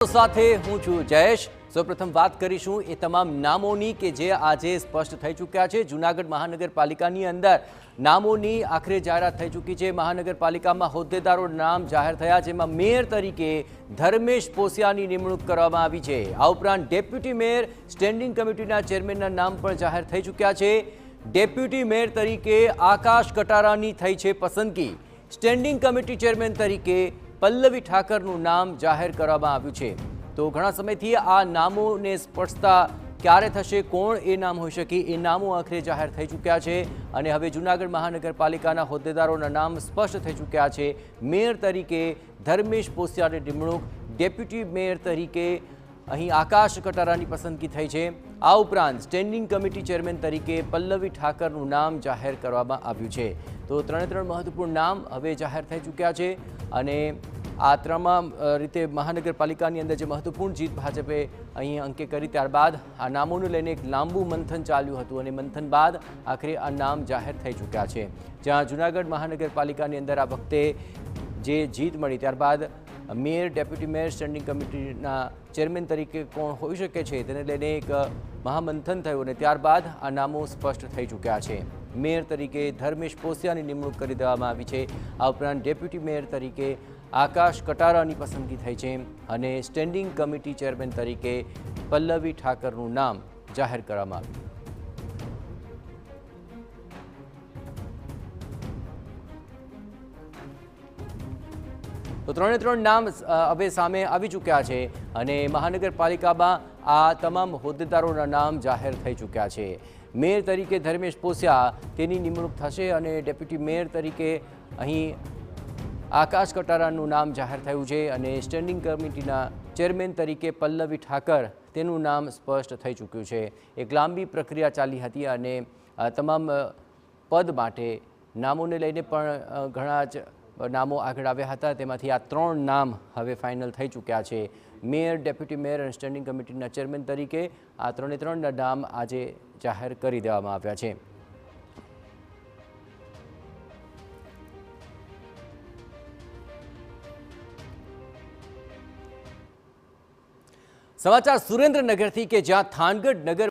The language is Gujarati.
સાથે હું છું જયેશ। સૌપ્રથમ વાત કરીશું એ તમામ નામોની કે જે આજે સ્પષ્ટ થઈ ચૂક્યા છે। જૂનાગઢ મહાનગરપાલિકાની અંદર નામોની આખરે જાહેરાત થઈ ચૂકી છે। મહાનગરપાલિકામાં હોદ્દેદારો નામ જાહેર થયા, જેમાં મેયર તરીકે ધર્મેશ પોસિયાની નિમણૂક કરવામાં આવી છે। આ ઉપરાંત ડેપ્યુટી મેયર સ્ટેન્ડિંગ કમિટીના ચેરમેનના નામ પણ જાહેર થઈ ચૂક્યા છે। ડેપ્યુટી મેયર તરીકે આકાશ કટારાની થઈ છે પસંદગી। સ્ટેન્ડિંગ કમિટી ચેરમેન તરીકે પલ્લવી ઠાકરનું નામ જાહેર કરવામાં આવ્યું છે। તો ઘણા સમયથી આ નામોને સ્પષ્ટતા ક્યારે થશે, કોણ એ નામ હોઈ શકે, એ નામો આખરે જાહેર થઈ ચૂક્યા છે અને હવે જૂનાગઢ મહાનગરપાલિકાના હોદ્દેદારોના નામ સ્પષ્ટ થઈ ચૂક્યા છે। મેયર તરીકે ધર્મેશ પોસિયાની નિમણૂક, ડેપ્યુટી મેયર તરીકે અહીં આકાશ કટારાની પસંદગી થઈ છે। આ ઉપરાંત સ્ટેન્ડિંગ કમિટી ચેરમેન તરીકે પલ્લવી ઠાકરનું નામ જાહેર કરવામાં આવ્યું છે। તો ત્રણ મહત્વપૂર્ણ નામ હવે જાહેર થઈ ચૂક્યા છે અને આ તમામ રીતે મહાનગરપાલિકાની અંદર જે મહત્વપૂર્ણ જીત ભાજપે અહીં અંકે કરી, ત્યારબાદ આ નામોને લઈને એક લાંબુ મંથન ચાલ્યું હતું અને મંથન બાદ આખરે આ નામ જાહેર થઈ ચૂક્યા છે। જ્યાં જૂનાગઢ મહાનગરપાલિકાની અંદર આ વખતે જે જીત મળી, ત્યારબાદ મેયર, ડેપ્યુટી મેયર, સ્ટેન્ડિંગ કમિટીના ચેરમેન તરીકે કોણ હોઈ શકે છે તેને લઈને એક મહામંથન થયું અને ત્યારબાદ આ નામો સ્પષ્ટ થઈ ચૂક્યા છે। મેયર તરીકે ધર્મેશ પોસિયાની નિમણૂક કરી દેવામાં આવી છે। આ ઉપરાંત ડેપ્યુટી મેયર તરીકે આકાશ કટારાની પસંદગી થઈ છે અને સ્ટેન્ડિંગ કમિટી ચેરમેન તરીકે પલ્લવી ઠાકરનું નામ જાહેર કરવામાં આવ્યું। તો ત્રણ નામ હવે સામે આવી ચૂક્યા છે અને મહાનગરપાલિકામાં આ તમામ હોદ્દેદારોના નામ જાહેર થઈ ચૂક્યા છે। મેયર તરીકે ધર્મેશ પોસિયા, તેની નિમણૂક થશે અને ડેપ્યુટી મેયર તરીકે અહીં આકાશ કટારાનું નામ જાહેર થયું છે અને સ્ટેન્ડિંગ કમિટીના ચેરમેન તરીકે પલ્લવી ઠાકર, તેનું નામ સ્પષ્ટ થઈ ચૂક્યું છે। એક લાંબી પ્રક્રિયા ચાલી હતી અને તમામ પદ માટે નામોને લઈને પણ ઘણા જ નામો આગળ આવ્યા હતા, તેમાંથી આ ત્રણ નામ હવે ફાઇનલ થઈ ચૂક્યા છે। મેયર, ડેપ્યુટી મેયર અને સ્ટેન્ડિંગ કમિટીના ચેરમેન તરીકે આ ત્રણના નામ આજે જાહેર કરી દેવામાં આવ્યા છે। સમાચાર સુરેન્દ્રનગરથી કે જ્યાં થાનગઢ નગર